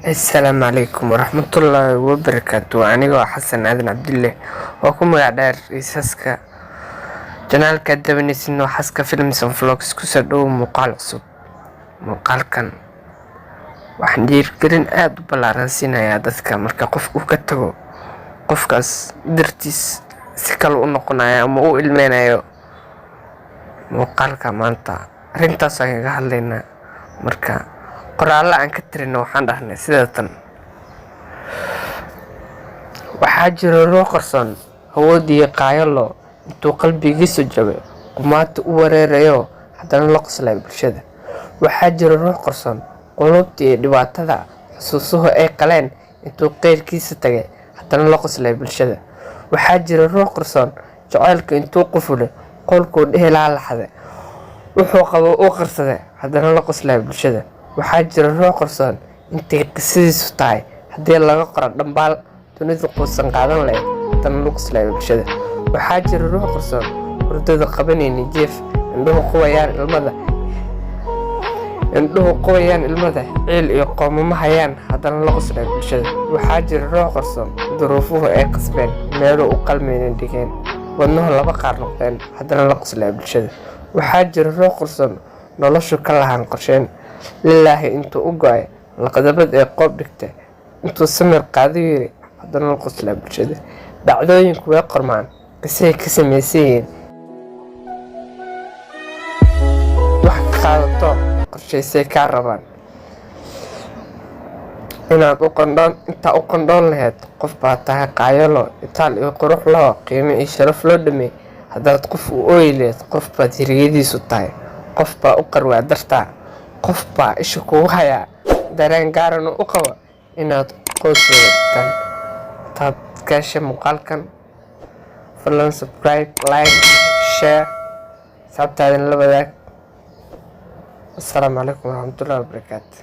السلام عليكم ورحمة الله وبركاته. أنا حسن عدن عبد الله وأكون قاعد رئيسك جنال كدبني سنو حسك فيلم سنفلوكس كسدو مقال عصب مقال كان waxaan dhiirigelin aad u ballaaran siinayaa dadka marka qofku ka tago qofkaas dartiis si kale u noqonayo ama u ilmeynayo muuqaalka maanta arrintaas ayaan ka hadlaynaa. marka qoraalla aan ka tirino waxaan dhahnay sida tan: waxaa jira ruux qarsoon awoodii qaayalo intuu qalbigiisu jabay qumaata u wareerayo haddana la qoslay bulshada. waxaa jira ruux qarsoon qulubtii dhibaatada xusuusuhu ay qaleen intuu qeyrkiisa tagay haddana la qoslay bulshada. waxaa jira ruux qarsoon jacaylka intuu qufulay qolkuu dhehelaa laxday wuxuu qabo u qarsaday haddana la qoslay bulshada. waxaa jira ruux qarsoon intay qisadiisu tahay haddii laga qoro dhambaal dunidu quusan qaadan lahayd haddana la qoslay bulshada. waxaa jira ruux qarsoon hurdada qabanayni jeef indhuhu quwayaan ilmada ciil iyo qoomamo hayaan haddana la qoslay bulshada. waxaa jira ruux qarsoon duruufuhu ay qasbeen meelo u qalmaynan dhigeen wadnuhu laba qaar noqdeen haddana la qoslay bulshada. waxaa jira ruux qarsoon noloshu ka lahaan qorsheen lilaahi intuu u go-ay laqadabad ee qoob dhigtay intuu samir qaado yiri haddana la qoslay bulshada. dhacdooyinku way qormaan qisay ka samaysan yihiin wax ka qaadato qorshaysay kaa rabaan inaad intaa u qandhoon lahayd. qof baa tahay qaayalo itaal iyo qurux loo qiimo iyo sharaf loo dhameey. haddaad qof u ooyi lahayd qof baad hiriyadiisu tahay. qof baa u qarwaa dartaa. qof baa isha kugu hayaa dareen gaaran u qaba inaad qoys wadaagtaan. taad gaasha muuqaalkan fadlan subscribe, like, share, sabtaadin la wadaag. السلام عليكم ورحمة الله وبركاته.